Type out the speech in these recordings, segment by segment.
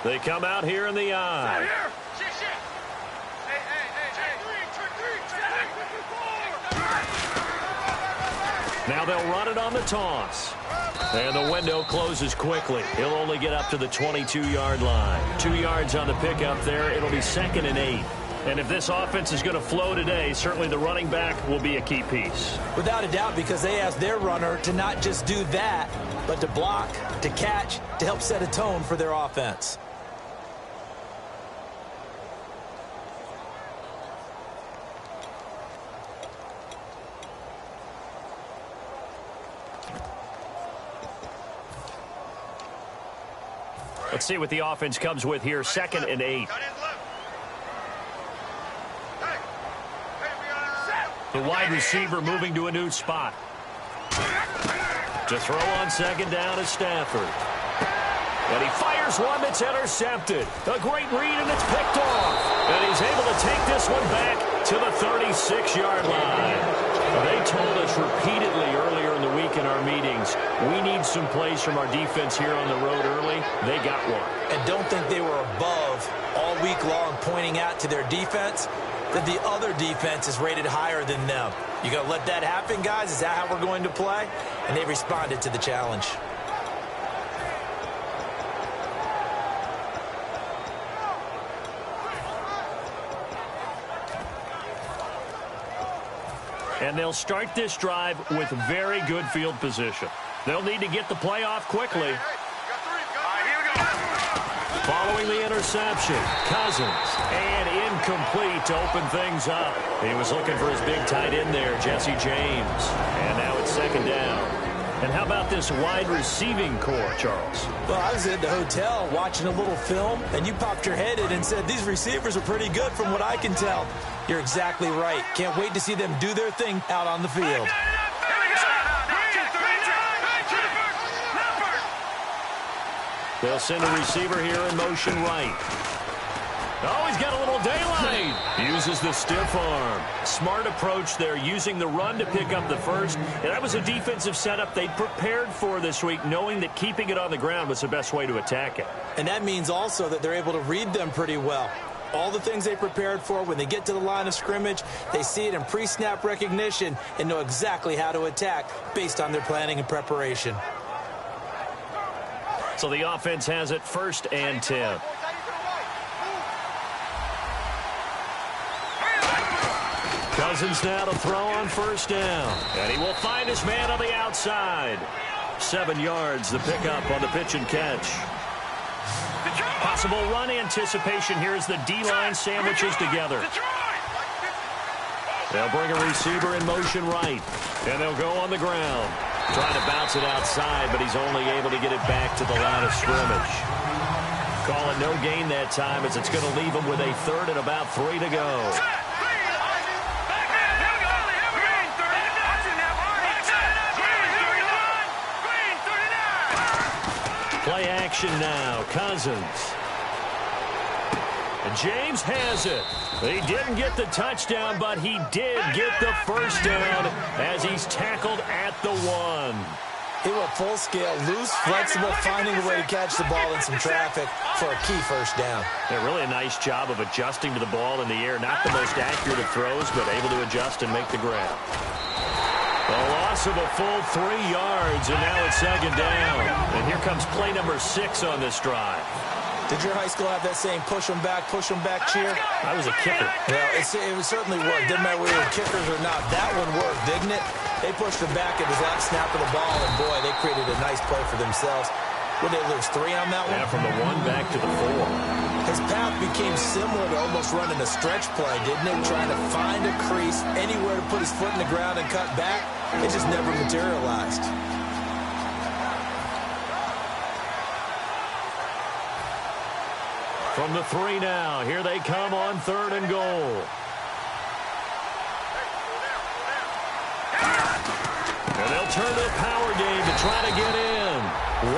They come out here in the eye. Now they'll run it on the toss. And the window closes quickly. He'll only get up to the 22-yard line. 2 yards on the pickup there. It'll be 2nd and 8. And if this offense is going to flow today, certainly the running back will be a key piece. Without a doubt, because they asked their runner to not just do that, but to block, to catch, to help set a tone for their offense. Let's see what the offense comes with here. 2nd and 8. The wide receiver moving to a new spot. To throw on 2nd down is Stafford. And he fires one that's intercepted. A great read, and it's picked off. And he's able to take this one back to the 36-yard line. They told us repeatedly earlier in the week in our meetings, we need some plays from our defense here on the road early. They got one. And don't think they were above all week long pointing out to their defense that the other defense is rated higher than them. You going to let that happen, guys? Is that how we're going to play? And they responded to the challenge. And they'll start this drive with very good field position. They'll need to get the play off quickly. Following the interception, Cousins, and incomplete to open things up. He was looking for his big tight end there, Jesse James. And now it's 2nd down. And how about this wide receiving core, Charles? Well, I was at the hotel watching a little film, and you popped your head in and said, these receivers are pretty good from what I can tell. You're exactly right. Can't wait to see them do their thing out on the field. They'll send a receiver here in motion right. Oh, he's got a little daylight. Uses the stiff arm. Smart approach there, using the run to pick up the first. And that was a defensive setup they'd prepared for this week, knowing that keeping it on the ground was the best way to attack it. And that means also that they're able to read them pretty well. All the things they prepared for, when they get to the line of scrimmage, they see it in pre-snap recognition and know exactly how to attack based on their planning and preparation. So the offense has it 1st and 10. Cousins now to throw on 1st down. And he will find his man on the outside. 7 yards, the pickup on the pitch and catch. Possible run anticipation here as the D-line sandwiches together. They'll bring a receiver in motion right. And they'll go on the ground. Trying to bounce it outside, but he's only able to get it back to the line of scrimmage. Call it no gain that time, as it's going to leave him with a 3rd and about 3 to go. Play action now. Cousins. And James has it. He didn't get the touchdown, but he did get the 1st down as he's tackled at the 1. He went full scale, loose, flexible, finding a way to catch the ball in some traffic for a key 1st down. Yeah, really a nice job of adjusting to the ball in the air. Not the most accurate of throws, but able to adjust and make the grab. A loss of a full 3 yards, and now it's 2nd down. And here comes play number 6 on this drive. Did your high school have that same push them back cheer? I was a kicker. Well, it certainly worked. Didn't matter whether you were kickers or not. That one worked, didn't it? They pushed him back at his last snap of the ball, and boy, they created a nice play for themselves. Would they lose 3 on that one? Yeah, from the 1 back to the 4. His path became similar to almost running a stretch play, didn't it? Trying to find a crease, anywhere to put his foot in the ground and cut back. It just never materialized. From the 3 now, here they come on 3rd and goal. And they'll turn to the power game to try to get in.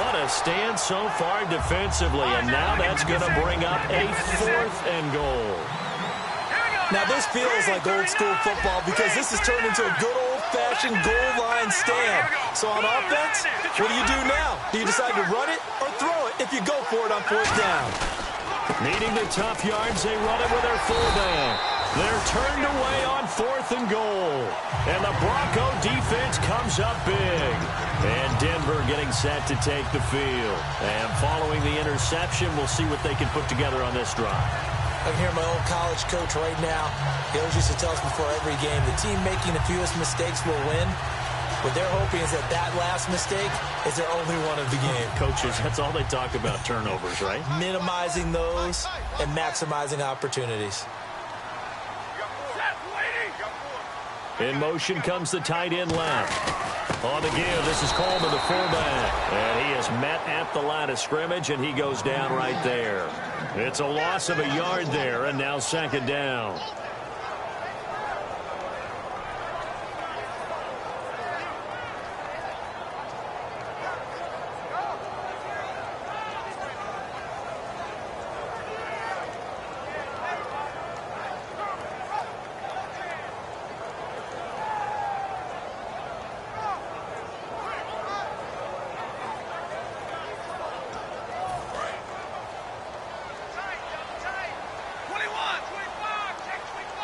What a stand so far defensively, and now that's going to bring up a 4th and goal. Now this feels like old school football because this has turned into a good old-fashioned goal line stand. So on offense, what do you do now? Do you decide to run it or throw it? if you go for it on fourth down. Needing the tough yards, they run it with their fullback. They're turned away on 4th and goal. And the Bronco defense comes up big. And Denver getting set to take the field. And following the interception, we'll see what they can put together on this drive. I can hear my old college coach right now. He always used to tell us before every game, the team making the fewest mistakes will win. What they're hoping is that that last mistake is their only one of the game. Coaches, that's all they talk about, turnovers, right? Minimizing those and maximizing opportunities. In motion comes the tight end left. On the give, this is Coleman, the fullback. And he is met at the line of scrimmage, and he goes down right there. It's a loss of a yard there, and now 2nd down.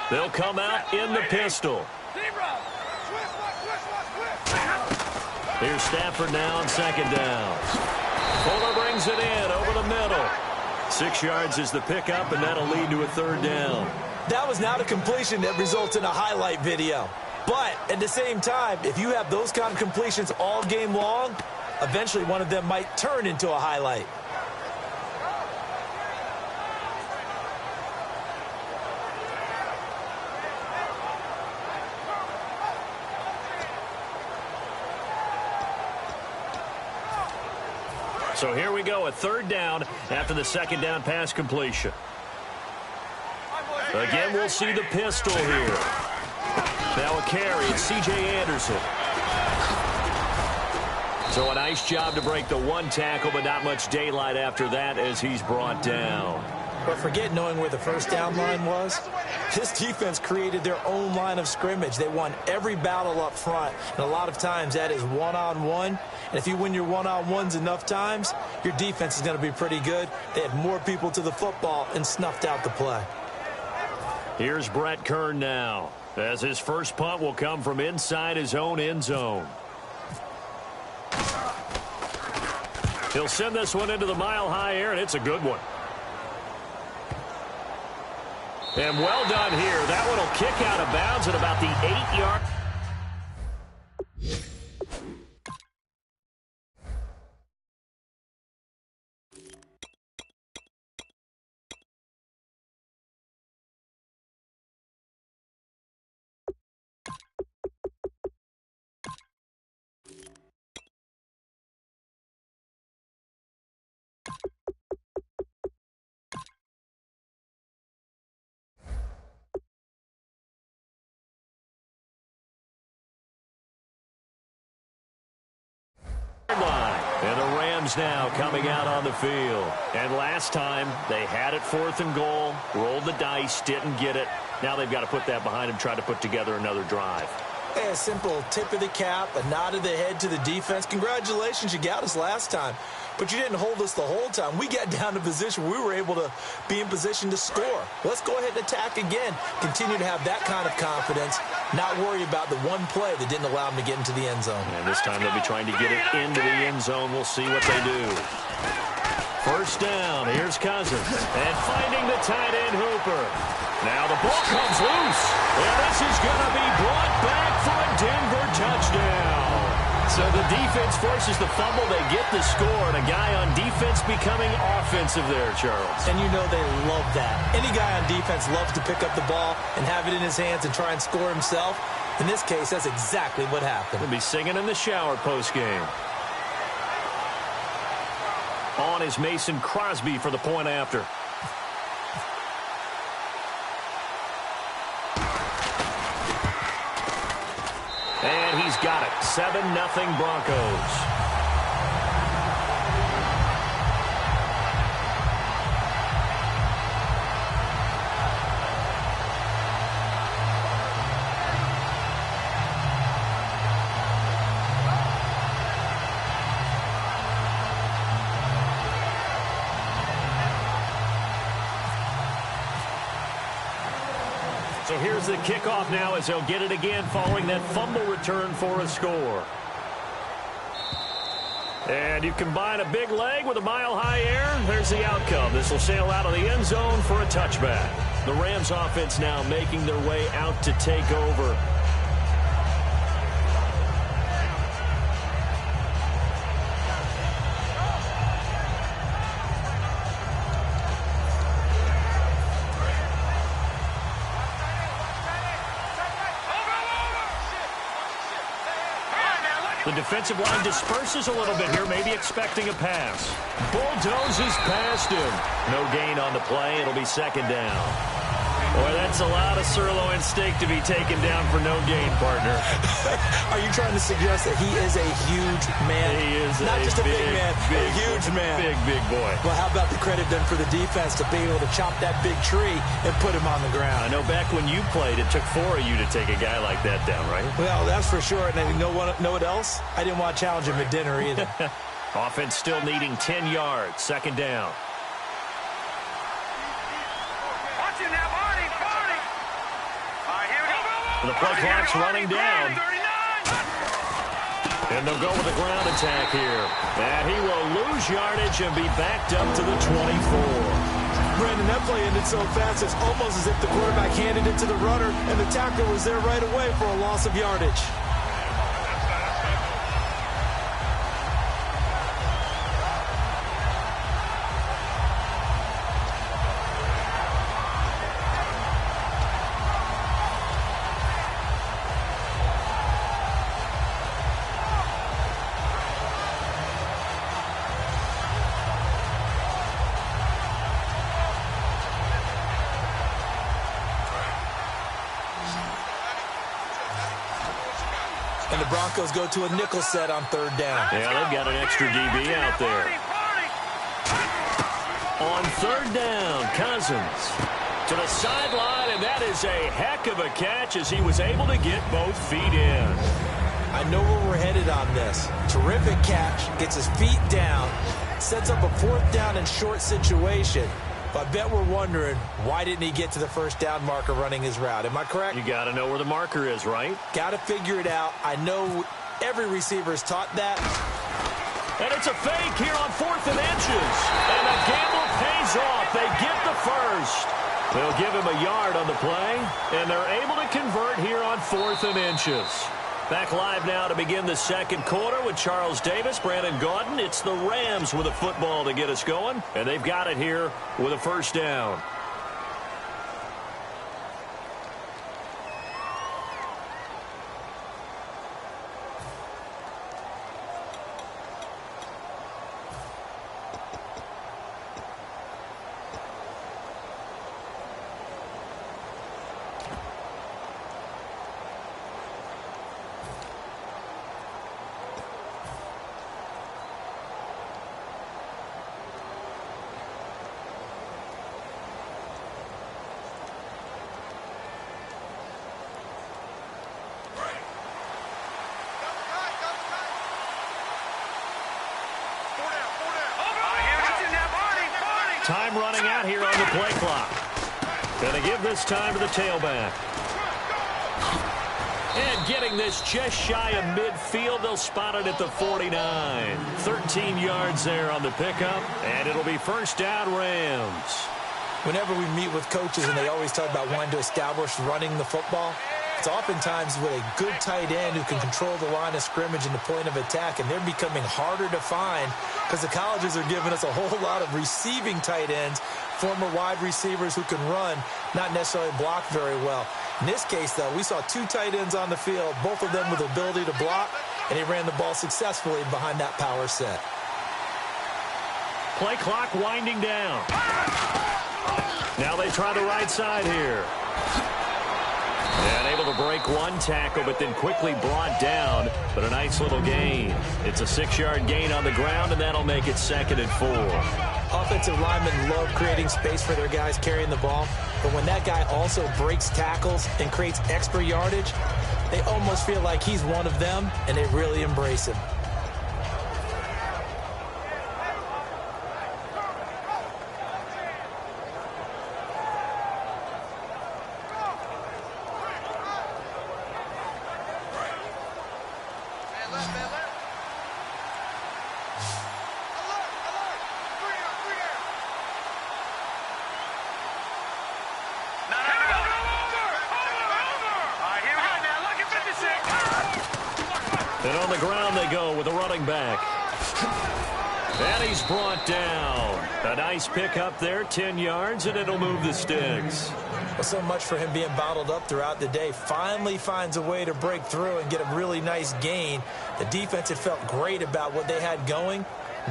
They'll come out in the pistol. Here's Stafford now on 2nd down. Fuller brings it in over the middle. 6 yards is the pickup, and that'll lead to a 3rd down. That was not a completion that results in a highlight video. But at the same time, if you have those kind of completions all game long, eventually one of them might turn into a highlight. So here we go, a 3rd down after the 2nd down pass completion. Again, we'll see the pistol here. Now a carry, it's C.J. Anderson. So a nice job to break the 1 tackle, but not much daylight after that as he's brought down. But forget knowing where the 1st down line was. This defense created their own line of scrimmage. They won every battle up front, and a lot of times that is one-on-one. And if you win your one-on-ones enough times, your defense is going to be pretty good. They had more people to the football and snuffed out the play. Here's Brett Kern now, as his first punt will come from inside his own end zone. He'll send this one into the mile-high air, and it's a good one. And well done here. That one will kick out of bounds at about the 8-yard. And the Rams now coming out on the field. And last time, they had it 4th and goal, rolled the dice, didn't get it. Now they've got to put that behind them, try to put together another drive. Hey, a simple tip of the cap, a nod of the head to the defense. Congratulations, you got us last time. But you didn't hold us the whole time. We got down to position where we were able to be in position to score. Let's go ahead and attack again. Continue to have that kind of confidence, not worry about the one play that didn't allow them to get into the end zone. And this time they'll be trying to get it into the end zone. We'll see what they do. 1st down, here's Cousins. And finding the tight end Hooper. Now the ball comes loose. And this is going to be brought back for a Denver touchdown. So the defense forces the fumble. They get the score. And a guy on defense becoming offensive there, Charles. And you know they love that. Any guy on defense loves to pick up the ball and have it in his hands and try and score himself. In this case, that's exactly what happened. He'll be singing in the shower postgame. On is Mason Crosby for the point after. And he's got it. 7-0 Broncos. So here's the kickoff now as they'll get it again following that fumble return for a score. And you combine a big leg with a mile-high air, there's the outcome. This will sail out of the end zone for a touchback. The Rams offense now making their way out to take over. The defensive line disperses a little bit here, maybe expecting a pass. Bulldozes past him. No gain on the play. It'll be second down. Boy, that's a lot of sirloin steak to be taken down for no gain, partner. Are you trying to suggest that he is a huge man? He is not just a big man, a huge man. Big boy. Well, how about the credit then for the defense to be able to chop that big tree and put him on the ground? I know back when you played, it took 4 of you to take a guy like that down, right? Well, that's for sure. And you know what else? I didn't want to challenge him at dinner either. Offense still needing 10 yards. Second down. The play clock's running down. And they'll go with a ground attack here. And he will lose yardage and be backed up to the 24. Brandon, that play ended so fast, it's almost as if the quarterback handed it to the runner, and the tackler was there right away for a loss of yardage. And the Broncos go to a nickel set on third down. Yeah, they've got an extra DB out there. On third down, Cousins to the sideline, and that is a heck of a catch as he was able to get both feet in. I know where we're headed on this. Terrific catch, gets his feet down, sets up a fourth down and short situation. But I bet we're wondering, why didn't he get to the first down marker running his route? Am I correct? You got to know where the marker is, right? Got to figure it out. I know every receiver is taught that. And it's a fake here on 4th and inches. And the gamble pays off. They get the first. They'll give him a yard on the play, and they're able to convert here on 4th and inches. Back live now to begin the second quarter with Charles Davis, Brandon Gaudin. It's the Rams with a football to get us going, and they've got it here with a first down. Time running out here on the play clock. Going to give this time to the tailback. And getting this just shy of midfield, they'll spot it at the 49. 13 yards there on the pickup, and it'll be first down Rams. Whenever we meet with coaches and they always talk about wanting to establish running the football, it's oftentimes with a good tight end who can control the line of scrimmage and the point of attack, and they're becoming harder to find because the colleges are giving us a whole lot of receiving tight ends, former wide receivers who can run, not necessarily block very well. In this case, though, we saw 2 tight ends on the field, both of them with the ability to block, and he ran the ball successfully behind that power set. Play clock winding down. Now they try the right side here. And able to break one tackle, but then quickly brought down. But a nice little gain. It's a 6-yard gain on the ground, and that'll make it 2nd and 4. Offensive linemen love creating space for their guys carrying the ball. But when that guy also breaks tackles and creates extra yardage, they almost feel like he's one of them, and they really embrace him. the ground they go with a running back. And he's brought down. A nice pick up there, 10 yards, and it'll move the sticks. Well, so much for him being bottled up throughout the day. Finally finds a way to break through and get a really nice gain. The defense had felt great about what they had going.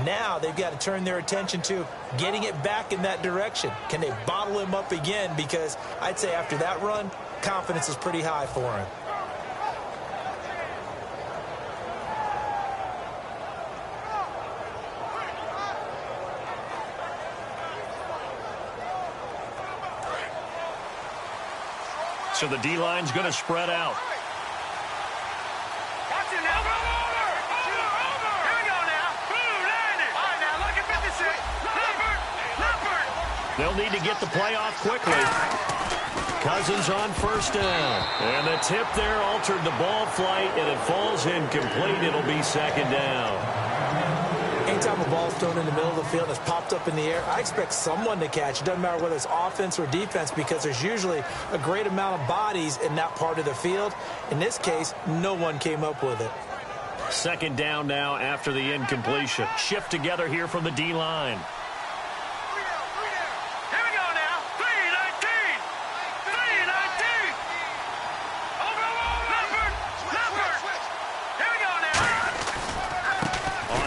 Now they've got to turn their attention to getting it back in that direction. Can they bottle him up again? Because I'd say after that run, confidence is pretty high for him. So the D-line's going to spread out. They'll need to get the play off quickly. Cousins on first down. And the tip there altered the ball flight, and it falls incomplete. It'll be second down. Anytime a ball's thrown in the middle of the field and it's popped up in the air, I expect someone to catch. It doesn't matter whether it's offense or defense, because there's usually a great amount of bodies in that part of the field. In this case, no one came up with it. Second down now after the incompletion. Shift together here from the D-line.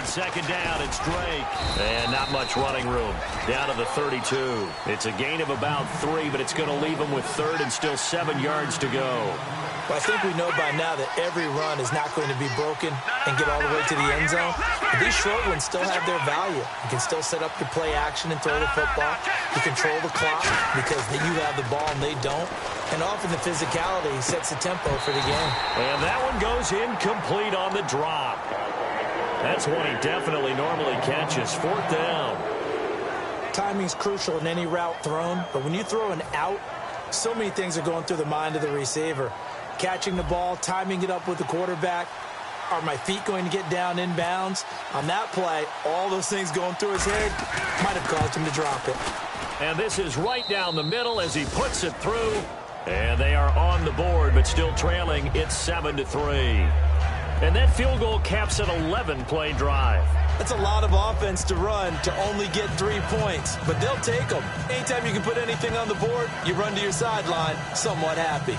Second down, it's Drake. And not much running room. Down to the 32. It's a gain of about 3, but it's going to leave him with third and still 7 yards to go. Well, I think we know by now that every run is not going to be broken and get all the way to the end zone. But these short ones still have their value. You can still set up your play action and throw the football. You control the clock because you have the ball and they don't. And often the physicality sets the tempo for the game. And that one goes incomplete on the drop. That's one he definitely normally catches. Fourth down. Timing's crucial in any route thrown, but when you throw an out, so many things are going through the mind of the receiver. Catching the ball, timing it up with the quarterback. Are my feet going to get down inbounds? On that play, all those things going through his head might have caused him to drop it. And this is right down the middle as he puts it through. And they are on the board, but still trailing. It's 7-3. And that field goal caps an 11-play drive. That's a lot of offense to run to only get 3 points, but they'll take them. Anytime you can put anything on the board, you run to your sideline somewhat happy.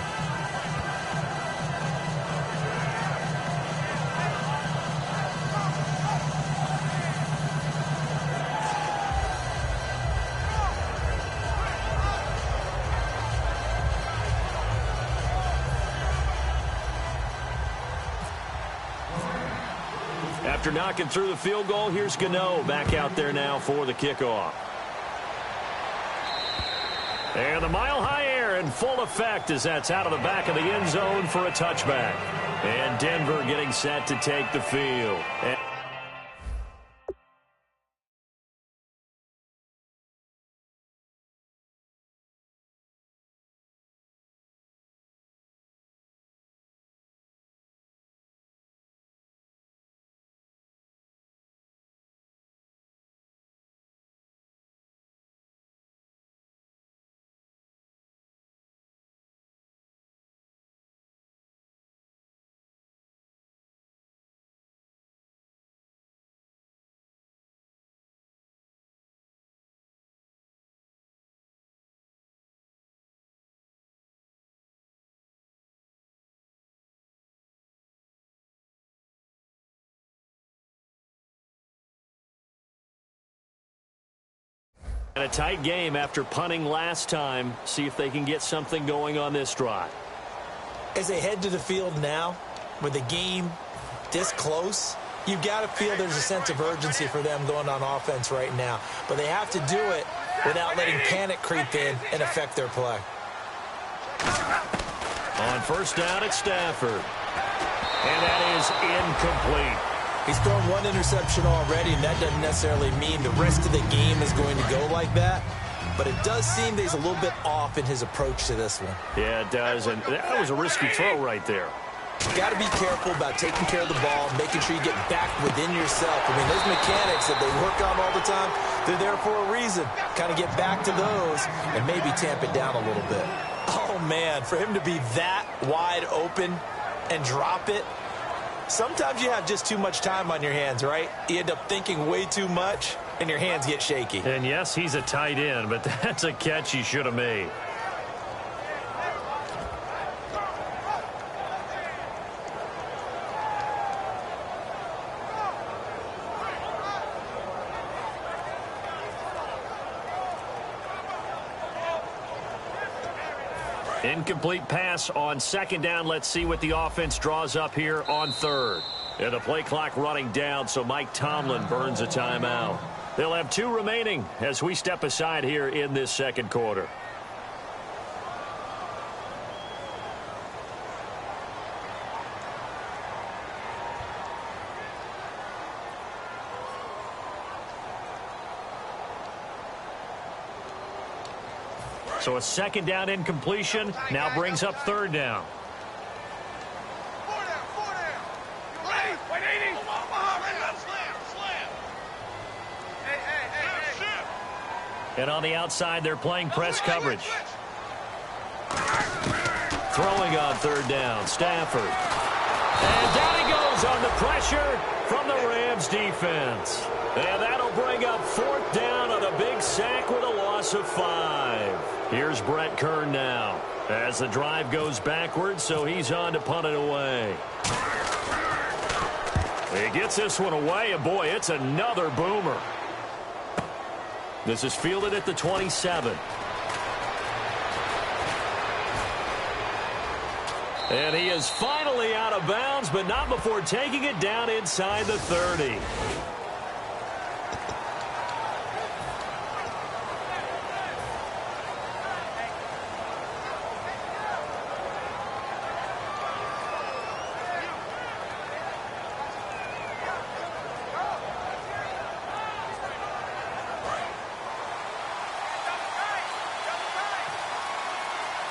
After knocking through the field goal, here's Gano back out there now for the kickoff. And the mile-high air in full effect as that's out of the back of the end zone for a touchback. And Denver getting set to take the field. And a tight game after punting last time. See if they can get something going on this drive. As they head to the field now, with the game this close, you've got to feel there's a sense of urgency for them going on offense right now. But they have to do it without letting panic creep in and affect their play. On first down, it's Stafford. And that is incomplete. He's thrown one interception already, and that doesn't necessarily mean the rest of the game is going to go like that. But it does seem that he's a little bit off in his approach to this one. Yeah, it does. And that was a risky throw right there. You got to be careful about taking care of the ball, making sure you get back within yourself. I mean, those mechanics that they work on all the time, they're there for a reason. Kind of get back to those and maybe tamp it down a little bit. Oh, man, for him to be that wide open and drop it, Sometimes you have just too much time on your hands, right? You end up thinking way too much, and your hands get shaky. And yes, he's a tight end, but that's a catch he should have made. Incomplete pass on second down. Let's see what the offense draws up here on third. And the play clock running down, so Mike Tomlin burns a timeout. They'll have 2 remaining as we step aside here in this second quarter. So a second down incompletion now brings up third down. And on the outside, they're playing press coverage. Throwing on third down, Stafford. And down he goes on the pressure from the Rams defense. And that'll bring up fourth down on a big sack with a loss of 5. Here's Brett Kern now as the drive goes backwards, so he's on to punt it away. He gets this one away, and boy, it's another boomer. This is fielded at the 27. And he is finally out of bounds, but not before taking it down inside the 30.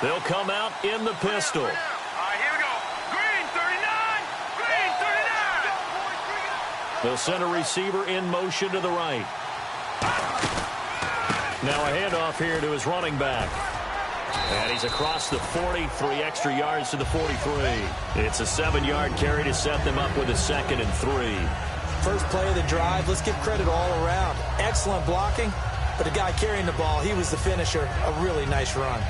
They'll come out in the pistol. All right, here we go. Green 39. Green 39. They'll send a receiver in motion to the right. Now a handoff here to his running back. And he's across the 40, 3 extra yards to the 43. It's a 7-yard carry to set them up with a 2nd and 3. First play of the drive, let's give credit all around. Excellent blocking, but the guy carrying the ball, he was the finisher. A really nice run.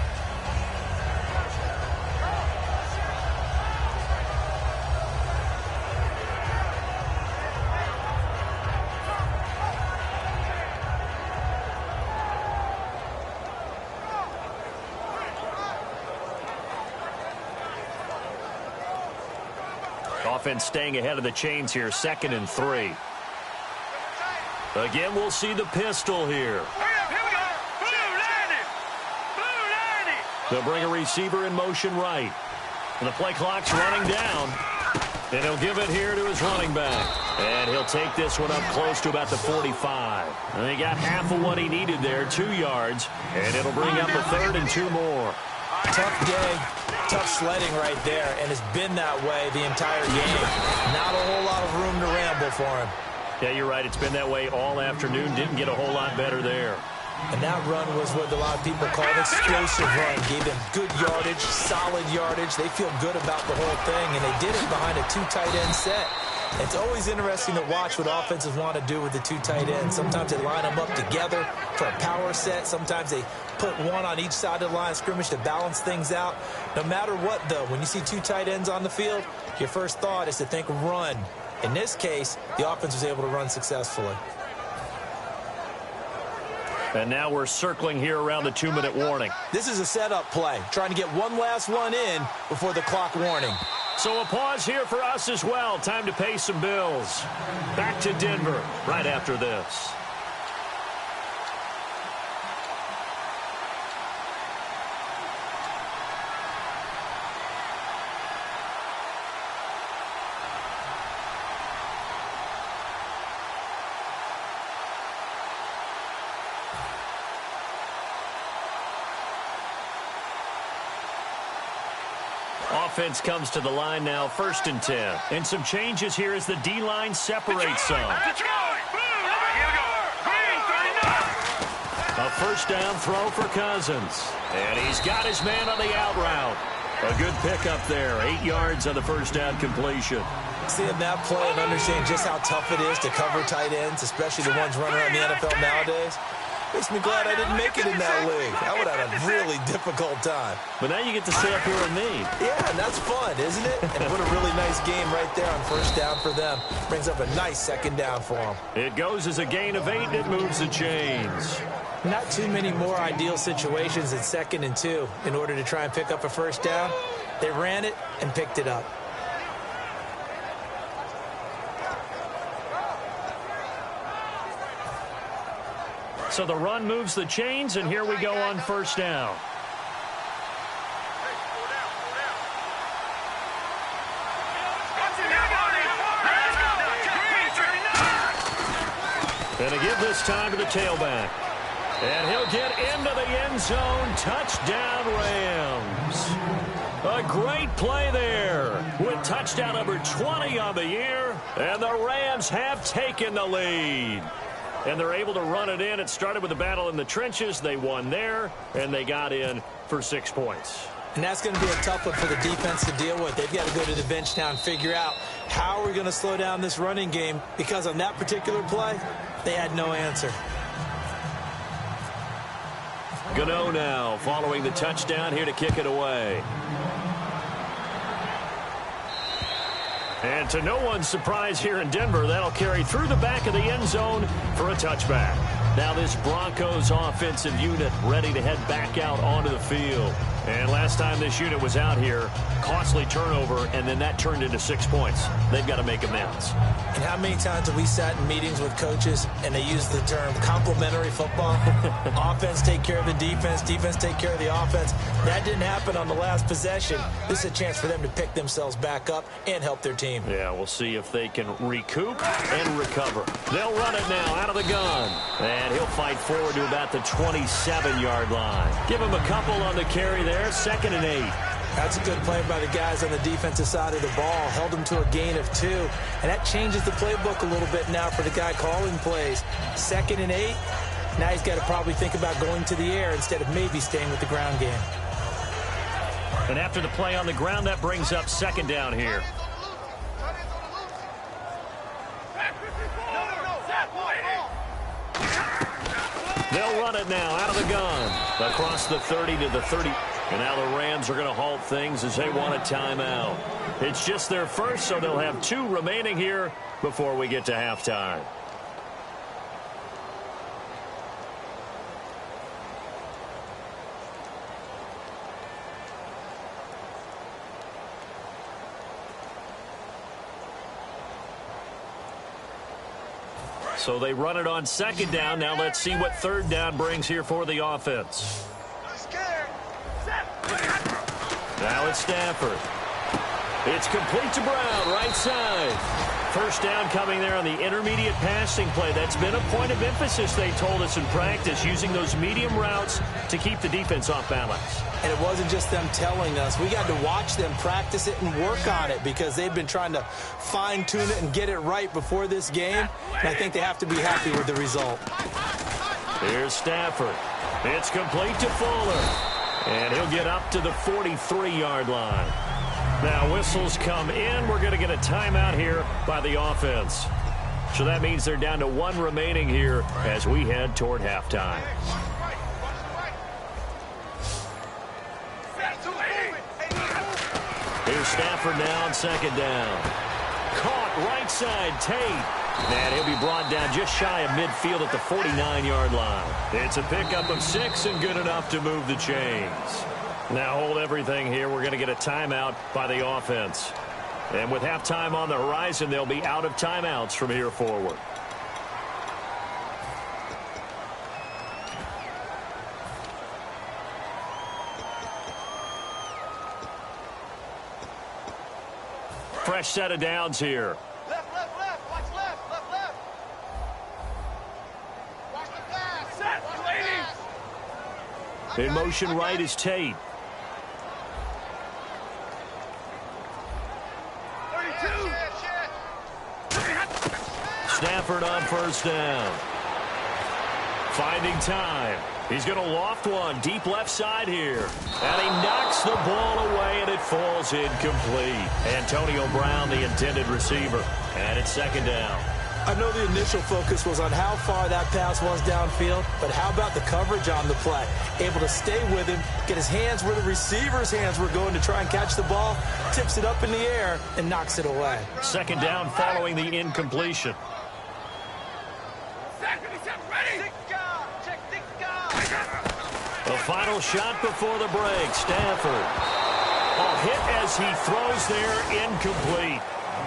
Offense staying ahead of the chains here, 2nd and 3. Again, we'll see the pistol here. Here we go. Blue 90. Blue 90. They'll bring a receiver in motion right. And the play clock's running down. And he'll give it here to his running back. And he'll take this one up close to about the 45. And he got half of what he needed there, 2 yards. And it'll bring up a 3rd and 2 more. Tough day, tough sledding right there, and it's been that way the entire game. Not a whole lot of room to ramble for him. Yeah, you're right. It's been that way all afternoon. Didn't get a whole lot better there. And that run was what a lot of people call an explosive run. Gave them good yardage, solid yardage. They feel good about the whole thing, and they did it behind a 2 tight end set. It's always interesting to watch what offenses want to do with the 2 tight ends. Sometimes they line them up together for a power set. Sometimes they put one on each side of the line of scrimmage to balance things out. No matter what, though, when you see 2 tight ends on the field, your first thought is to think run. In this case, the offense was able to run successfully. And now we're circling here around the 2-minute warning. This is a setup play, trying to get one last one in before the clock warning. So a pause here for us as well. Time to pay some bills. Back to Denver right after this. Offense comes to the line now, 1st and 10. And some changes here as the D-line separates some. A first down throw for Cousins. And he's got his man on the out route. A good pickup there, 8 yards on the first down completion. Seeing that play and understanding just how tough it is to cover tight ends, especially the ones running around the NFL nowadays, makes me glad I didn't make it in that league. I would have had a really difficult time. But now you get to stay up here with me. Yeah, and that's fun, isn't it? And put a really nice game right there on first down for them. Brings up a nice second down for them. It goes as a gain of 8, and it moves the chains. Not too many more ideal situations than 2nd and 2 in order to try and pick up a first down. They ran it and picked it up. So the run moves the chains, and here we go on first down. And a give this time to the tailback. And he'll get into the end zone. Touchdown, Rams. A great play there with touchdown number 20 on the year. And the Rams have taken the lead. And they're able to run it in. It started with a battle in the trenches. They won there, and they got in for 6 points. And that's going to be a tough one for the defense to deal with. They've got to go to the bench now and figure out how we're going to slow down this running game, because on that particular play, they had no answer. Gano now following the touchdown here to kick it away. And to no one's surprise here in Denver, that'll carry through the back of the end zone for a touchback. Now this Broncos offensive unit ready to head back out onto the field. And last time this unit was out here, costly turnover, and then that turned into 6 points. They've got to make amends. And how many times have we sat in meetings with coaches and they use the term complementary football? Offense take care of the defense, defense take care of the offense. That didn't happen on the last possession. This is a chance for them to pick themselves back up and help their team. Yeah, we'll see if they can recoup and recover. They'll run it now out of the gun. And he'll fight forward to about the 27-yard line. Give him a couple on the carry there. 2nd and 8. That's a good play by the guys on the defensive side of the ball. Held them to a gain of 2. And that changes the playbook a little bit now for the guy calling plays. 2nd and 8. Now he's got to probably think about going to the air instead of maybe staying with the ground game. And after the play on the ground, that brings up 2nd down here. They'll run it now out of the gun. Across the 30 to the 30. And now the Rams are going to halt things as they want a timeout. It's just their first, so they'll have 2 remaining here before we get to halftime. So they run it on 2nd down. Now let's see what 3rd down brings here for the offense. Now it's Stafford. It's complete to Brown, right side. First down coming there on the intermediate passing play. That's been a point of emphasis, they told us in practice, using those medium routes to keep the defense off balance. And it wasn't just them telling us. We got to watch them practice it and work on it, because they've been trying to fine-tune it and get it right before this game. And I think they have to be happy with the result. Here's Stafford. It's complete to Fuller. And he'll get up to the 43-yard line. Now whistles come in. We're going to get a timeout here by the offense. So that means they're down to 1 remaining here as we head toward halftime. Here's Stafford now on 2nd down. Caught right side, Tate. And he'll be brought down just shy of midfield at the 49-yard line. It's a pickup of 6 and good enough to move the chains. Now hold everything here. We're going to get a timeout by the offense. And with halftime on the horizon, they'll be out of timeouts from here forward. Fresh set of downs here. Left, left, left. Watch left, left, left. Watch the pass. Set, ladies. In motion right is Tate. 32. Stafford on first down. Finding time. He's going to loft one deep left side here. And he knocks the ball away, and it falls incomplete. Antonio Brown, the intended receiver. And it's second down. I know the initial focus was on how far that pass was downfield, but how about the coverage on the play? Able to stay with him, get his hands where the receiver's hands were going to try and catch the ball, tips it up in the air, and knocks it away. Second down following the incompletion. The final shot before the break. Stafford. A hit as he throws there, incomplete.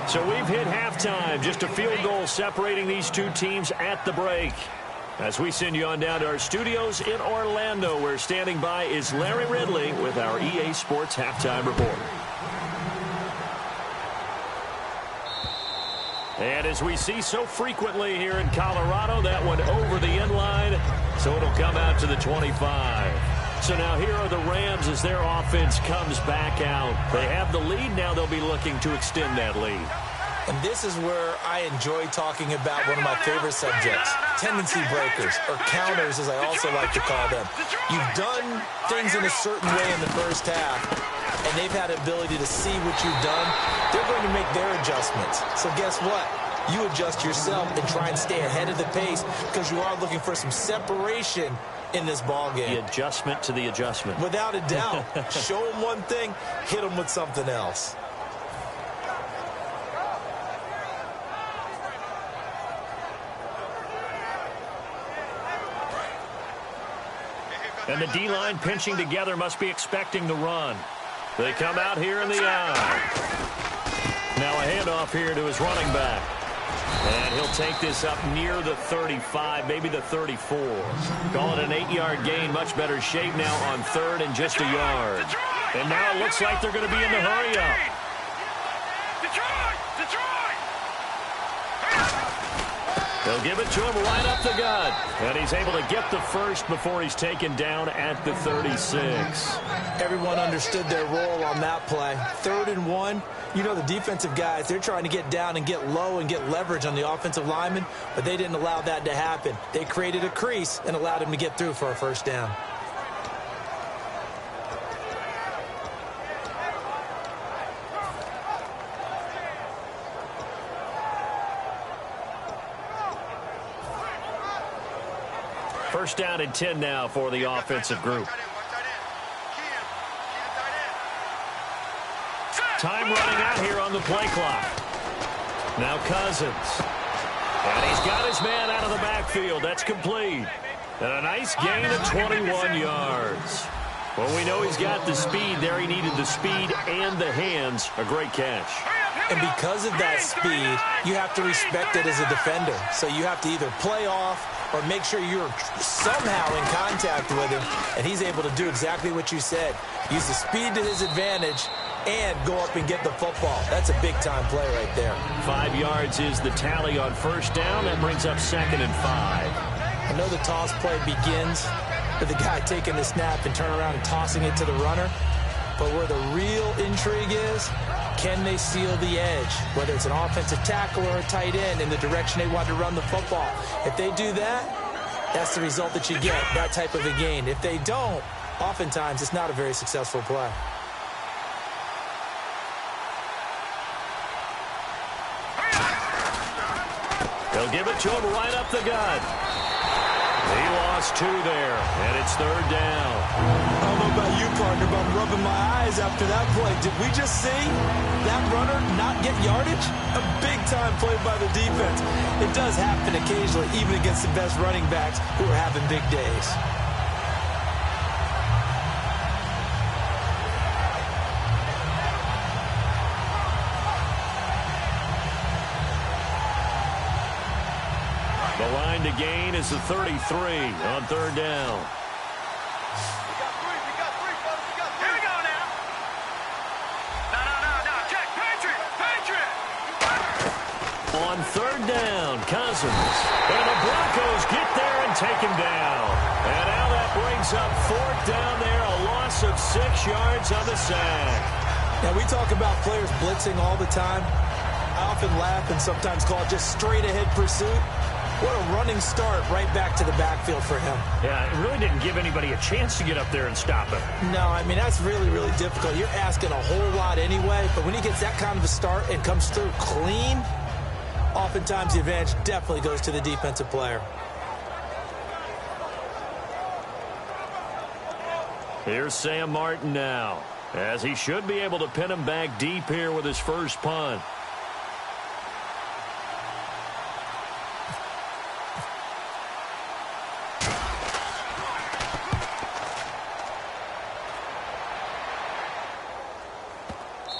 So we've hit halftime. Just a field goal separating these two teams at the break. As we send you on down to our studios in Orlando, where standing by is Larry Ridley with our EA Sports Halftime Report. And as we see so frequently here in Colorado, that one over the end line, so it'll come out to the 25. So now here are the Rams as their offense comes back out. They have the lead. Now they'll be looking to extend that lead. And this is where I enjoy talking about one of my favorite subjects, tendency breakers, or counters as I also like to call them. You've done things in a certain way in the first half, and they've had the ability to see what you've done. They're going to make their adjustments. So guess what? You adjust yourself and try and stay ahead of the pace because you are looking for some separation in this ball game. The adjustment to the adjustment. Without a doubt. Show them one thing, hit them with something else. And the D-line pinching together must be expecting the run. They come out here in the eye. Now a handoff here to his running back. And he'll take this up near the 35, maybe the 34. Call it an 8-yard gain, much better shape now on third and just a yard. And now it looks like they're going to be in the hurry-up. They'll give it to him right up the gut. And he's able to get the first before he's taken down at the 36. Everyone understood their role on that play. 3rd and 1. You know the defensive guys, they're trying to get down and get low and get leverage on the offensive lineman, but they didn't allow that to happen. They created a crease and allowed him to get through for a first down. First down and 10 now for the offensive group. Time running out here on the play clock. Now Cousins. And he's got his man out of the backfield. That's complete. And a nice gain of 21 yards. Well, we know he's got the speed there. He needed the speed and the hands. A great catch. And because of that speed, you have to respect it as a defender. So you have to either play off or make sure you're somehow in contact with him. And he's able to do exactly what you said. Use the speed to his advantage and go up and get the football. That's a big-time play right there. 5 yards is the tally on first down. That brings up 2nd and 5. I know the toss play begins with the guy taking the snap and turning around and tossing it to the runner. But where the real intrigue is, can they seal the edge? Whether it's an offensive tackle or a tight end in the direction they want to run the football. If they do that, that's the result that you get, that type of a gain. If they don't, oftentimes it's not a very successful play. They'll give it to him right up the gut. He lost 2 there, and it's 3rd down. I don't know about you, partner, but I'm rubbing my eyes after that play. Did we just see that runner not get yardage? A big-time play by the defense. It does happen occasionally, even against the best running backs who are having big days. The line to gain is the 33 on 3rd down. Here we go now. No. Check. Patriot. On 3rd down, Cousins. And the Broncos get there and take him down. And now that brings up 4th down there, a loss of 6 yards on the sack. Now, we talk about players blitzing all the time. I often laugh and sometimes call it just straight-ahead pursuit. What a running start right back to the backfield for him. Yeah, it really didn't give anybody a chance to get up there and stop him. No, I mean, that's really, really difficult. You're asking a whole lot anyway, but when he gets that kind of a start and comes through clean, oftentimes the advantage definitely goes to the defensive player. Here's Sam Martin now, as he should be able to pin him back deep here with his first punt.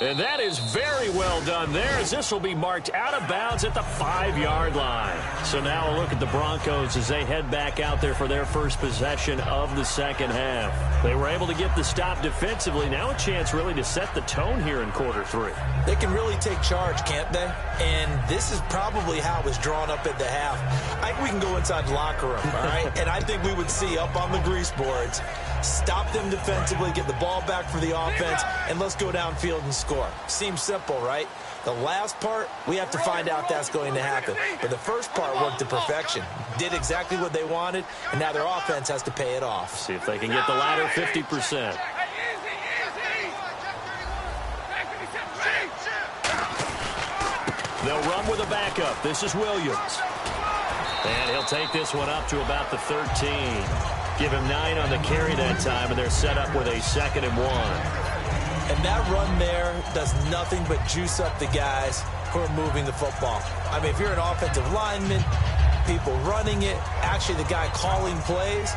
And that is very well done there, as this will be marked out of bounds at the 5-yard line. So now a look at the Broncos as they head back out there for their first possession of the second half. They were able to get the stop defensively. Now a chance really to set the tone here in quarter 3. They can really take charge, can't they? And this is probably how it was drawn up at the half. I think we can go inside the locker room, all right? And I think we would see up on the grease boards, stop them defensively, get the ball back for the offense, and let's go downfield and score. Seems simple, right? The last part, we have to find out that's going to happen. But the first part worked to perfection. Did exactly what they wanted, and now their offense has to pay it off. See if they can get the latter 50%. They'll run with a backup. This is Williams. And he'll take this one up to about the 13. Give him 9 on the carry that time, and they're set up with a 2nd and 1. And that run there does nothing but juice up the guys who are moving the football. I mean, if you're an offensive lineman, people running it, actually the guy calling plays,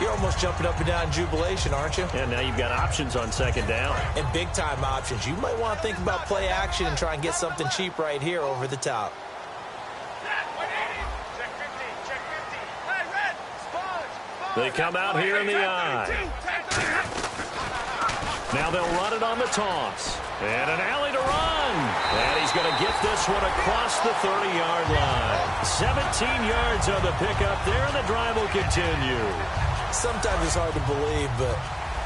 you're almost jumping up and down in jubilation, aren't you? And now you've got options on 2nd down. And big-time options. You might want to think about play action and try and get something cheap right here over the top. They come out here in the eye. Now they'll run it on the toss. And an alley to run. And he's going to get this one across the 30-yard line. 17 yards on the pickup there, and the drive will continue. Sometimes it's hard to believe, but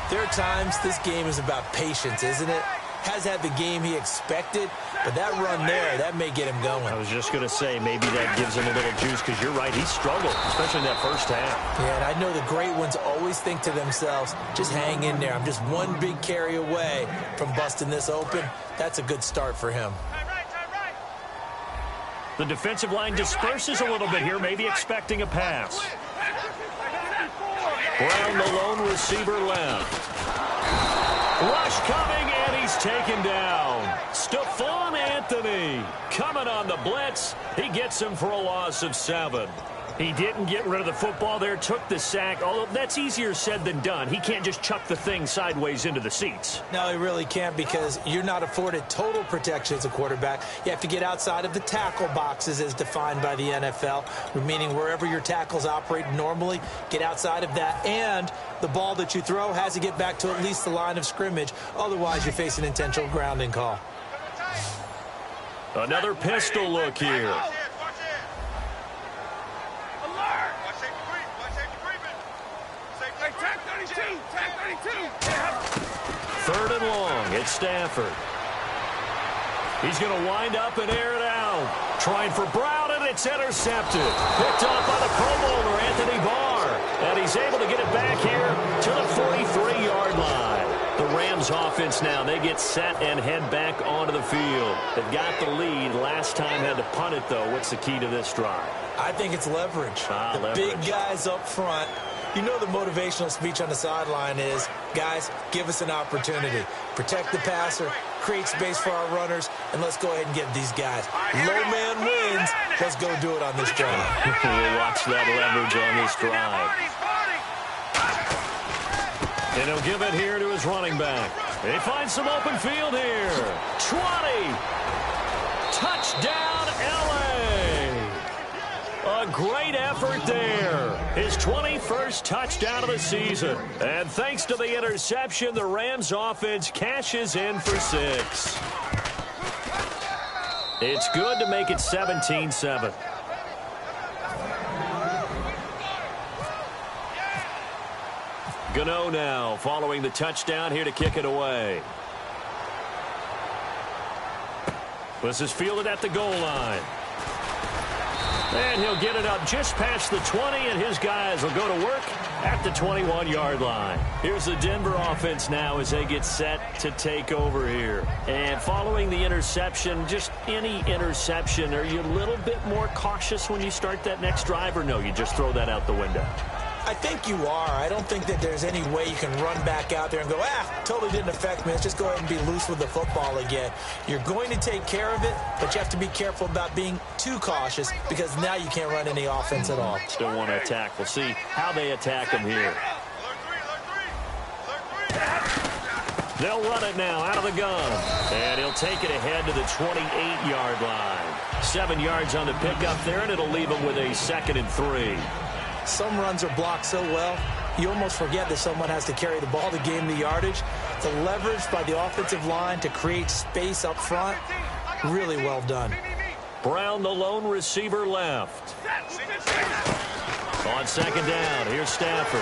there are times this game is about patience, isn't it? Has had the game he expected, but that run there, that may get him going. I was just going to say, maybe that gives him a little juice, because you're right, he struggled, especially in that first half. Yeah, and I know the great ones always think to themselves, just hang in there. I'm just one big carry away from busting this open. That's a good start for him. The defensive line disperses a little bit here, maybe expecting a pass. Brown, the lone receiver left. Rush coming, and he's taken down. Stephon Anthony coming on the blitz. He gets him for a loss of 7. He didn't get rid of the football there, took the sack, although that's easier said than done. He can't just chuck the thing sideways into the seats. No, he really can't, because you're not afforded total protection as a quarterback. You have to get outside of the tackle boxes as defined by the NFL, meaning wherever your tackles operate normally, get outside of that, and the ball that you throw has to get back to at least the line of scrimmage. Otherwise, you face an intentional grounding call. Another pistol look here. Third and long, it's Stafford. He's going to wind up and air it out. Trying for Brown, and it's intercepted. Picked off by the Pro Bowler, Anthony Barr. And he's able to get it back here to the 43-yard line. The Rams offense now, they get set and head back onto the field. They've got the lead. Last time had to punt it, though. What's the key to this drive? I think it's leverage. Leverage. Big guys up front. You know the motivational speech on the sideline is, guys, give us an opportunity. Protect the passer, create space for our runners, and let's go ahead and get these guys. Low man wins. Let's go do it on this drive. We'll watch that leverage on this drive. And he'll give it here to his running back. He finds some open field here. 20. Touchdown, L.A. A great effort there. His 21st touchdown of the season. And thanks to the interception, the Rams offense cashes in for 6. It's good to make it 17-7. Gano now following the touchdown here to kick it away. This is fielded at the goal line. And he'll get it up just past the 20, and his guys will go to work at the 21-yard line. Here's the Denver offense now as they get set to take over here. And following the interception, just any interception, are you a little bit more cautious when you start that next drive, or no, you just throw that out the window? I think you are. I don't think that there's any way you can run back out there and go, totally didn't affect me. Let's just go ahead and be loose with the football again. You're going to take care of it, but you have to be careful about being too cautious because now you can't run any offense at all. Still want to attack. We'll see how they attack him here. They'll run it now out of the gun. And he'll take it ahead to the 28-yard line. 7 yards on the pickup there, and it'll leave him with a 2nd and 3. Some runs are blocked so well, you almost forget that someone has to carry the ball to gain the yardage. The leverage by the offensive line to create space up front, really well done. Brown, the lone receiver, left. On 2nd down, here's Stafford.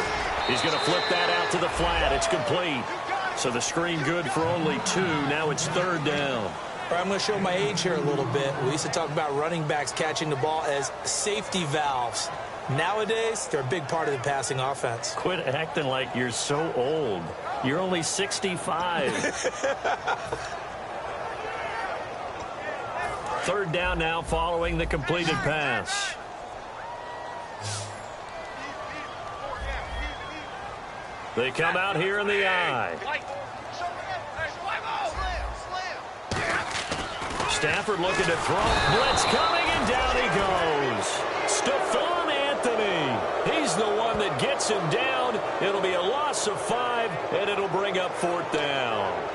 He's going to flip that out to the flat. It's complete. So the screen good for only 2. Now it's 3rd down. All right, I'm going to show my age here a little bit. We used to talk about running backs catching the ball as safety valves. Nowadays, they're a big part of the passing offense. Quit acting like you're so old. You're only 65. 3rd down now following the completed pass. They come out here in the I. Stafford looking to throw. Blitz coming, and down he goes. Stephon Anthony. He's the one that gets him down. It'll be a loss of 5, and it'll bring up 4th down.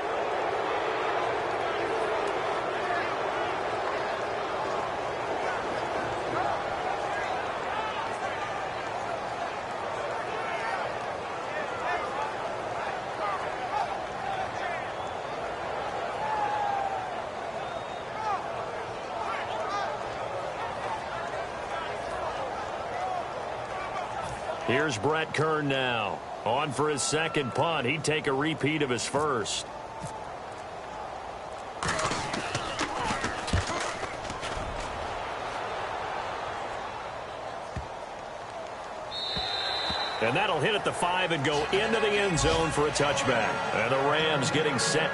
Here's Brett Kern now. On for his 2nd punt. He'd take a repeat of his first. And that'll hit at the 5 and go into the end zone for a touchback. And the Rams getting set.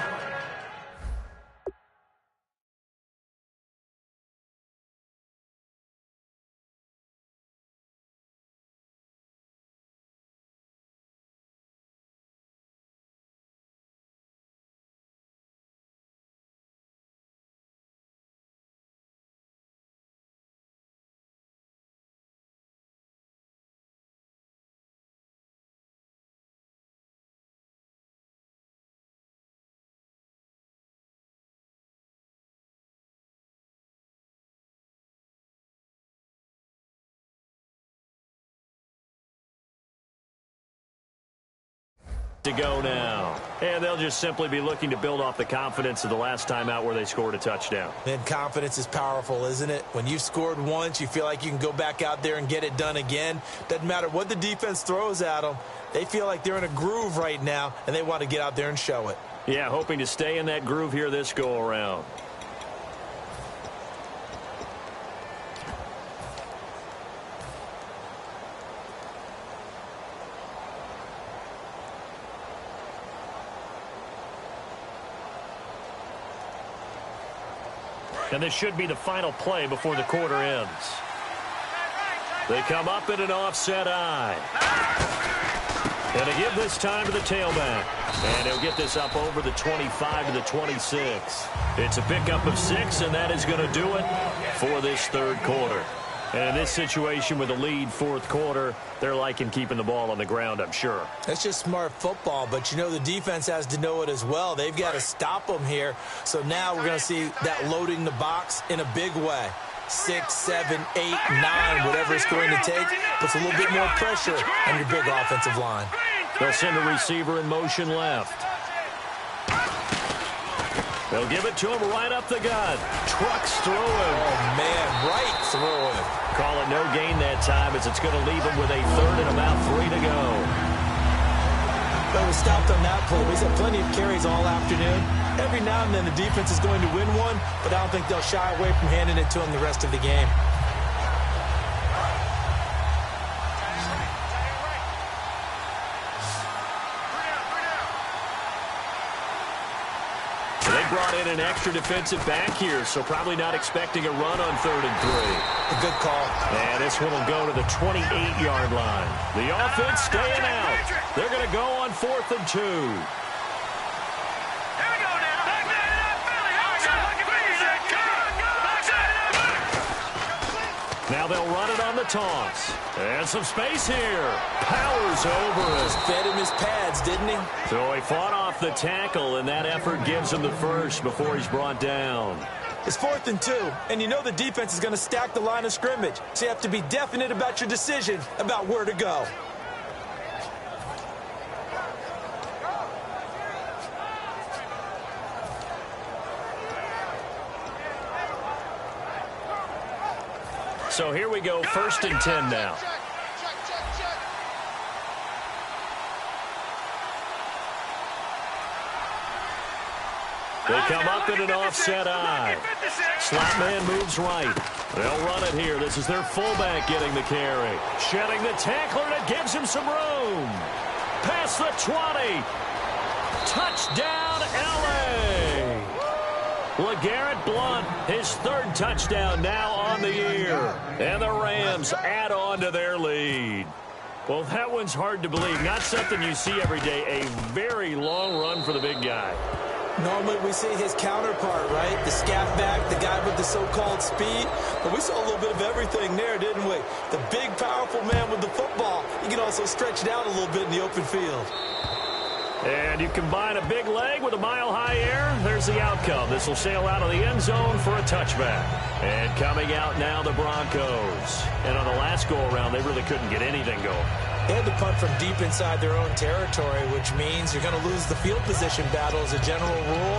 To go now. And they'll just simply be looking to build off the confidence of the last time out where they scored a touchdown. And confidence is powerful, isn't it? When you've scored once, you feel like you can go back out there and get it done again. Doesn't matter what the defense throws at them. They feel like they're in a groove right now, and they want to get out there and show it. Yeah, hoping to stay in that groove here this go-around. And this should be the final play before the quarter ends. They come up in an offset I. And they give this time to the tailback. And he'll get this up over the 25 to the 26. It's a pickup of 6, and that is going to do it for this 3rd quarter. And in this situation with a lead 4th quarter, they're liking keeping the ball on the ground, I'm sure. That's just smart football, but you know the defense has to know it as well. They've got to stop them here. So now we're going to see that loading the box in a big way. 6, 7, 8, 9, whatever it's going to take, puts a little bit more pressure on your big offensive line. They'll send the receiver in motion left. They'll give it to him right up the gut. Trucks through him. Oh, man, right through him. Call it no gain that time as it's going to leave him with a 3rd and about 3 to go. But we stopped on that play. He's had plenty of carries all afternoon. Every now and then the defense is going to win one, but I don't think they'll shy away from handing it to him the rest of the game. brought in an extra defensive back here, so probably not expecting a run on 3rd and 3. A good call. And this one will go to the 28-yard line. The offense staying out. They're going to go on 4th and 2. Now they'll run it on the toss. And some space here. Powers over it. Just fed him his pads, didn't he? So he fought off the tackle, and that effort gives him the first before he's brought down. It's 4th and 2, and you know the defense is going to stack the line of scrimmage. So you have to be definite about your decision about where to go. So here we go, 1st and 10 now. They come up in an offset eye. Slot man moves right. They'll run it here. This is their fullback getting the carry. Shedding the tackler, and it gives him some room. Past the 20. Touchdown, L.A. LeGarrette Blount, his 3rd touchdown now on the year. And the Rams add on to their lead. Well, that one's hard to believe. Not something you see every day. A very long run for the big guy. Normally we see his counterpart, right? The scat back, the guy with the so-called speed. But we saw a little bit of everything there, didn't we? The big, powerful man with the football. He can also stretch it out a little bit in the open field. And you combine a big leg with a mile-high air, there's the outcome. This will sail out of the end zone for a touchback. And coming out now, the Broncos. And on the last go-around, they really couldn't get anything going. They had to punt from deep inside their own territory, which means you're going to lose the field position battle as a general rule.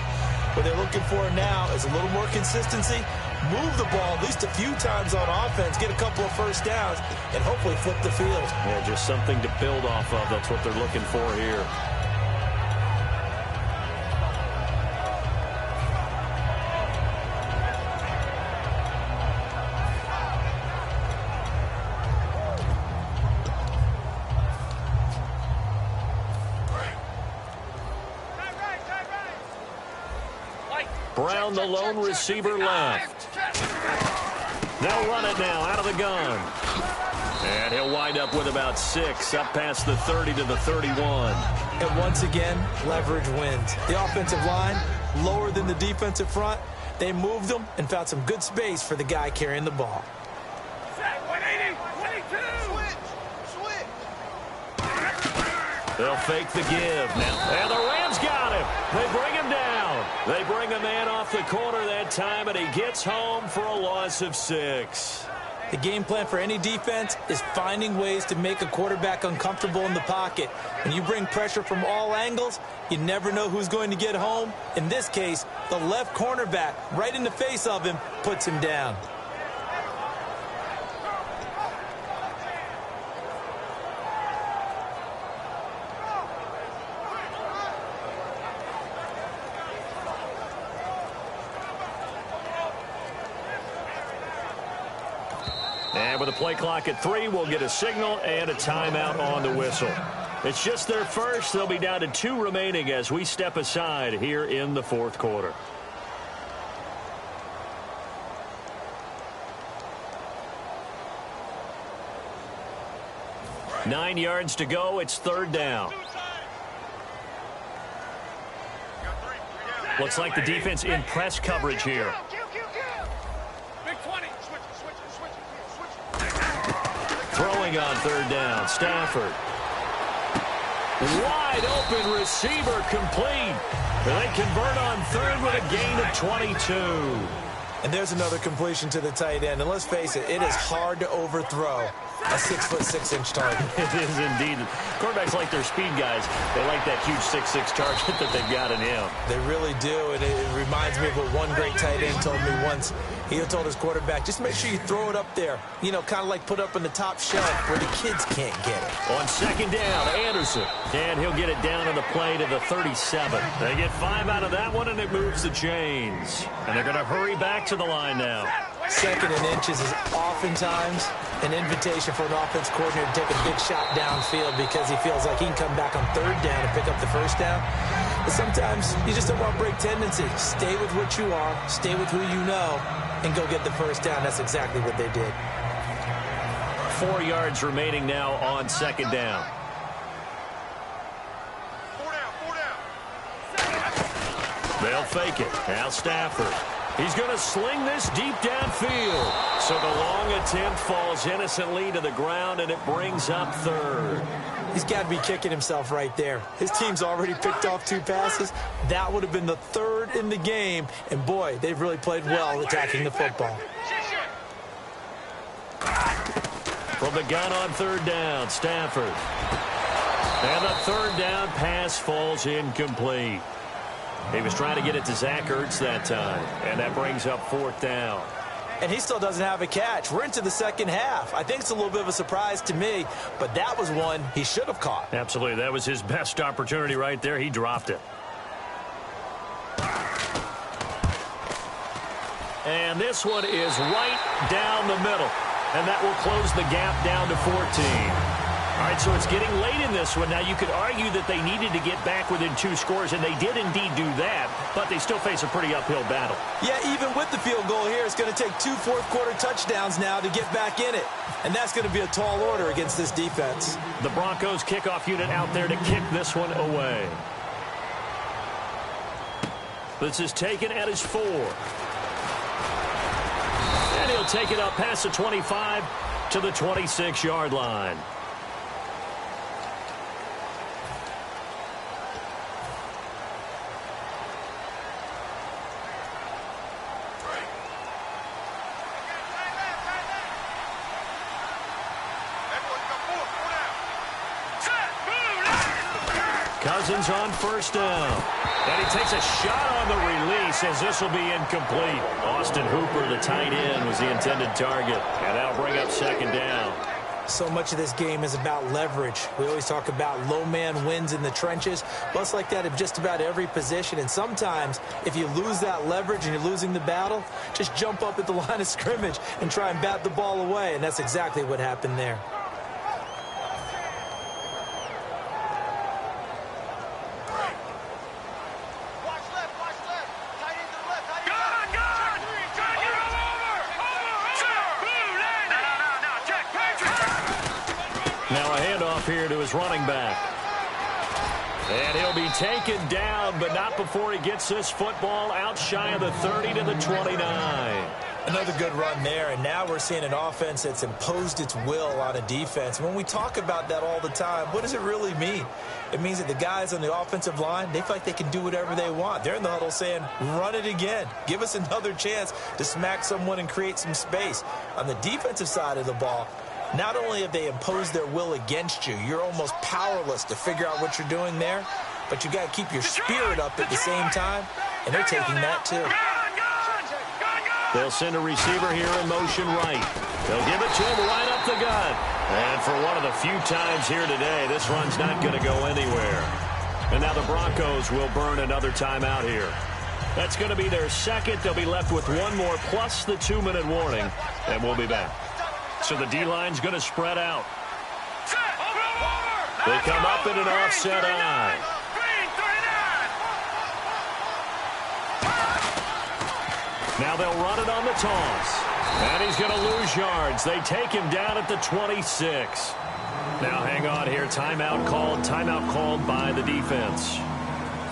What they're looking for now is a little more consistency, move the ball at least a few times on offense, get a couple of first downs, and hopefully flip the field. Yeah, just something to build off of. That's what they're looking for here. Brown, the lone receiver, left. They'll run it now out of the gun. And he'll wind up with about 6, up past the 30 to the 31. And once again, leverage wins. The offensive line, lower than the defensive front. They moved them and found some good space for the guy carrying the ball. 180, 22. They'll fake the give now. And the Rams got him. They bring him down. They bring a man off the corner that time, and he gets home for a loss of 6. The game plan for any defense is finding ways to make a quarterback uncomfortable in the pocket. When you bring pressure from all angles, you never know who's going to get home. In this case, the left cornerback, right in the face of him, puts him down. And with a play clock at 3, we'll get a signal and a timeout on the whistle. It's just their first. They'll be down to 2 remaining as we step aside here in the 4th quarter. Nine yards to go. It's 3rd down. Looks like the defense in press coverage here. Throwing on 3rd down, Stafford. Wide open receiver complete. They convert on 3rd with a gain of 22. And there's another completion to the tight end. And let's face it, it is hard to overthrow a 6'6" target. It is indeed. Quarterbacks like their speed guys. They like that huge 6'6" target that they've got in him. They really do. And it reminds me of what one great tight end told me once. He told his quarterback, just make sure you throw it up there. You know, kind of like put up in the top shelf where the kids can't get it. On 2nd down, Anderson. And he'll get it down on the play to the 37. They get 5 out of that one, and it moves the chains. And they're going to hurry back to the line now. 2nd and inches is oftentimes An invitation for an offense coordinator to take a big shot downfield because he feels like he can come back on third down and pick up the first down. But sometimes you just don't want to break tendency. Stay with what you are, stay with who you know, and go get the first down. That's exactly what they did. 4 yards remaining now on second down. 4 down. They'll fake it. Now Stafford. He's going to sling this deep downfield. So the long attempt falls innocently to the ground, and it brings up third. He's got to be kicking himself right there. His team's already picked off 2 passes. That would have been the third in the game. And, boy, they've really played well attacking the football. From the gun on third down, Stafford. And the third down pass falls incomplete. He was trying to get it to Zach Ertz that time, and that brings up fourth down. And he still doesn't have a catch. We're into the second half. I think it's a little bit of a surprise to me, but that was one he should have caught. Absolutely. That was his best opportunity right there. He dropped it. And this one is right down the middle, and that will close the gap down to 14. All right, so it's getting late in this one. Now, you could argue that they needed to get back within 2 scores, and they did indeed do that, but they still face a pretty uphill battle. Yeah, even with the field goal here, it's going to take 2 fourth-quarter touchdowns now to get back in it, and that's going to be a tall order against this defense. The Broncos kickoff unit out there to kick this one away. This is taken at his 4. And he'll take it up past the 25 to the 26-yard line. Cousins on first down. And he takes a shot on the release as this will be incomplete. Austin Hooper, the tight end, was the intended target. And that'll bring up second down. So much of this game is about leverage. We always talk about low man wins in the trenches. Well, it's like that in just about every position. And sometimes, if you lose that leverage and you're losing the battle, just jump up at the line of scrimmage and try and bat the ball away. And that's exactly what happened there. Here to his running back. And he'll be taken down, but not before he gets this football out shy of the 30 to the 29. Another good run there, and now we're seeing an offense that's imposed its will on a defense. When we talk about that all the time, what does it really mean? It means that the guys on the offensive line, they feel like they can do whatever they want. They're in the huddle saying, run it again. Give us another chance to smack someone and create some space. On the defensive side of the ball, not only have they imposed their will against you, you're almost powerless to figure out what you're doing there, but you got to keep your spirit up at the same time, and they're taking that too. They'll send a receiver here in motion right. They'll give it to him right up the gut. And for one of the few times here today, this run's not going to go anywhere. And now the Broncos will burn another timeout here. That's going to be their second. They'll be left with one more plus the 2-minute warning, and we'll be back. So the D-line's going to spread out. They come up in an offset eye. Now they'll run it on the toss. And he's going to lose yards. They take him down at the 26. Now hang on here. Timeout called by the defense.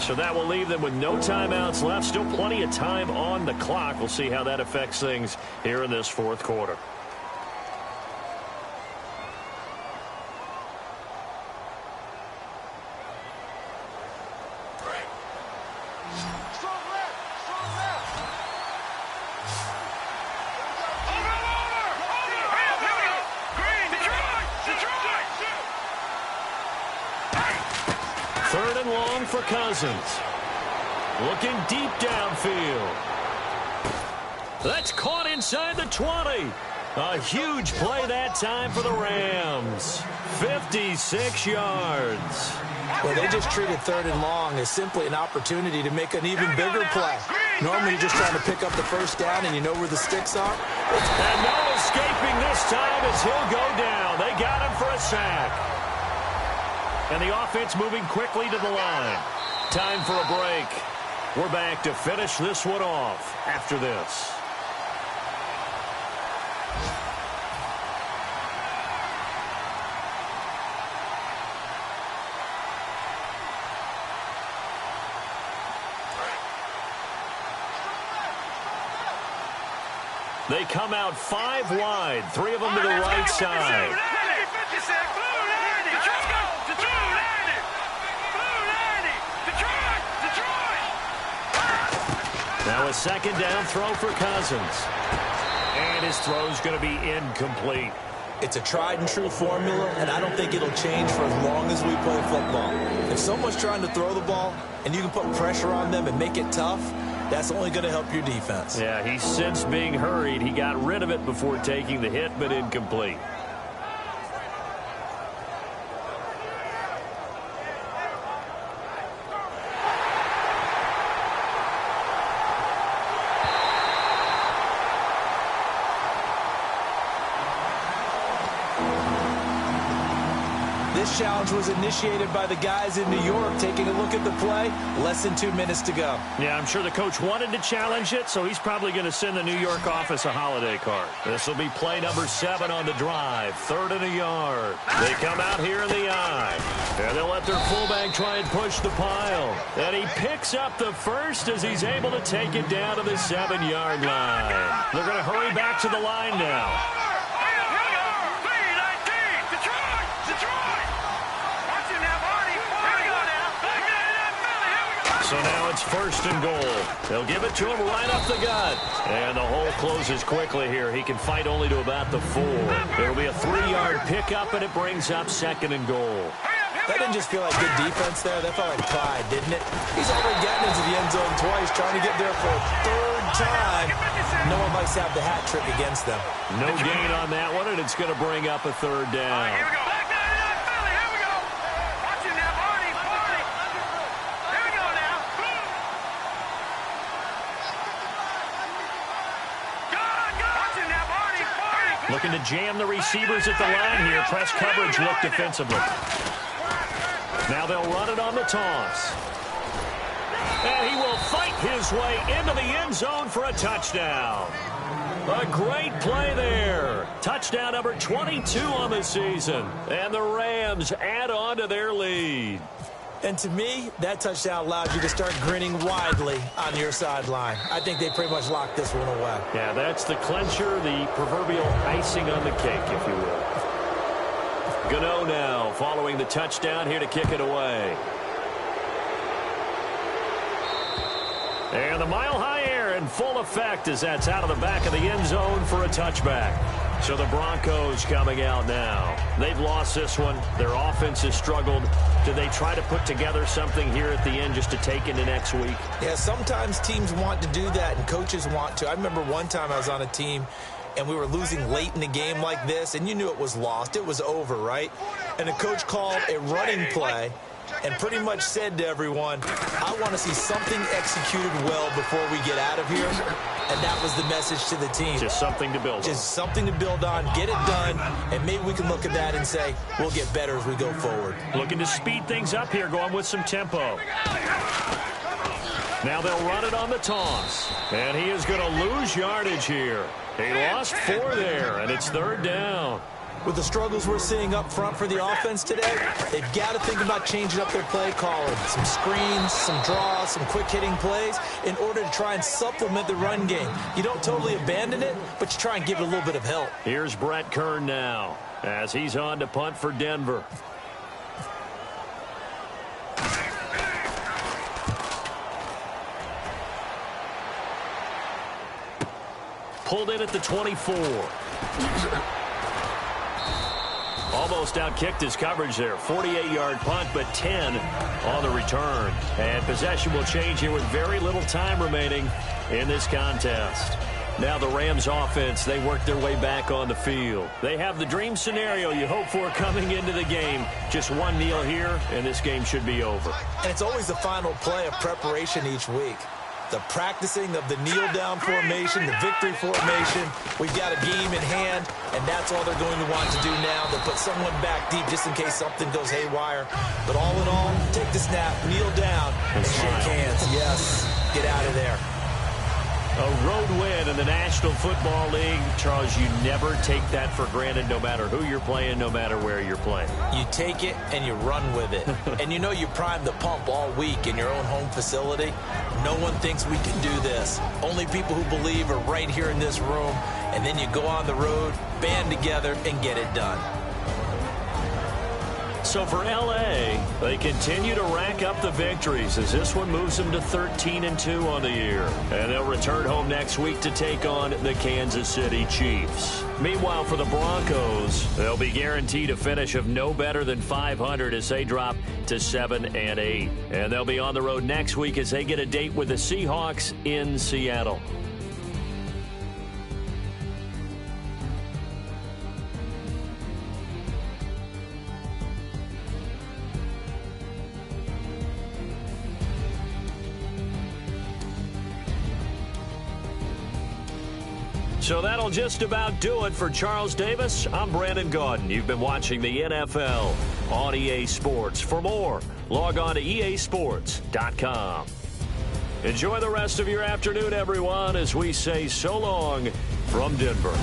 So that will leave them with no timeouts left. Still plenty of time on the clock. We'll see how that affects things here in this fourth quarter. Third and long for Cousins. Looking deep downfield. That's caught inside the 20. A huge play that time for the Rams. 56 yards. Well, they just treated third and long as simply an opportunity to make an even bigger play. Normally, you're just trying to pick up the first down, and you know where the sticks are. And no escaping this time as he'll go down. They got him for a sack. And the offense moving quickly to the line. Time for a break. We're back to finish this one off after this. They come out 5 wide, 3 of them to the right side. Now a second down throw for Cousins. And his throw's going to be incomplete. It's a tried-and-true formula, and I don't think it'll change for as long as we play football. If someone's trying to throw the ball and you can put pressure on them and make it tough, that's only going to help your defense. Yeah, he sensed being hurried. He got rid of it before taking the hit, but incomplete. This challenge was initiated by the guys in New York. Taking a look at the play, less than 2 minutes to go. Yeah, I'm sure the coach wanted to challenge it, so he's probably going to send the New York office a holiday card. This will be play number 7 on the drive. 3rd and a yard. They come out here in the eye. And they'll let their fullback try and push the pile. And he picks up the first as he's able to take it down to the 7-yard line. They're going to hurry back to the line now. So now it's 1st and goal. They'll give it to him right up the gut. And the hole closes quickly here. He can fight only to about the 4. It'll be a 3-yard pickup, and it brings up 2nd and goal. That didn't just feel like good defense there. That felt like pride, didn't it? He's already gotten into the end zone twice, trying to get there for a 3rd time. No one likes to have the hat trick against them. No gain on that one, and it's going to bring up a 3rd down. Here we go. Looking to jam the receivers at the line here. Press coverage look defensively. Now they'll run it on the toss. And he will fight his way into the end zone for a touchdown. A great play there. Touchdown number 22 on the season. And the Rams add on to their lead. And to me, that touchdown allows you to start grinning widely on your sideline. I think they pretty much locked this one away. Yeah, that's the clincher, the proverbial icing on the cake, if you will. Gano now following the touchdown here to kick it away. And the mile-high air in full effect as that's out of the back of the end zone for a touchback. So the Broncos coming out now. They've lost this one. Their offense has struggled. Do they try to put together something here at the end just to take into next week? Yeah, sometimes teams want to do that and coaches want to. I remember one time I was on a team and we were losing late in the game like this, and you knew it was lost. It was over, right? And the coach called a running play and pretty much said to everyone, I want to see something executed well before we get out of here. And that was the message to the team. Just something to build on. Just something to build on, get it done, and maybe we can look at that and say, we'll get better as we go forward. Looking to speed things up here, going with some tempo. Now they'll run it on the toss. And he is going to lose yardage here. He lost 4 there, and it's 3rd down. With the struggles we're seeing up front for the offense today, they've got to think about changing up their play calling. Some screens, some draws, some quick-hitting plays in order to try and supplement the run game. You don't totally abandon it, but you try and give it a little bit of help. Here's Brett Kern now as he's on to punt for Denver. Pulled in at the 24. Almost outkicked his coverage there. 48-yard punt, but 10 on the return. And possession will change here with very little time remaining in this contest. Now the Rams offense, they work their way back on the field. They have the dream scenario you hope for coming into the game. Just one kneel here, and this game should be over. And it's always the final play of preparation each week. the practicing of the kneel-down formation, the victory formation. We've got a game in hand, and that's all they're going to want to do now. They'll put someone back deep just in case something goes haywire. But all in all, take the snap, kneel down, and shake hands. Yes, get out of there. A road win in the National Football League. Charles, you never take that for granted no matter who you're playing, no matter where you're playing. You take it and you run with it. And you know you primed the pump all week in your own home facility. No one thinks we can do this. Only people who believe are right here in this room. And then you go on the road, band together, and get it done. So for L.A., they continue to rack up the victories as this one moves them to 13-2 on the year. And they'll return home next week to take on the Kansas City Chiefs. Meanwhile, for the Broncos, they'll be guaranteed a finish of no better than 500 as they drop to 7-8. And they'll be on the road next week as they get a date with the Seahawks in Seattle. So that'll just about do it for Charles Davis. I'm Brandon Gaudin. You've been watching the NFL on EA Sports. For more, log on to easports.com. Enjoy the rest of your afternoon, everyone, as we say so long from Denver.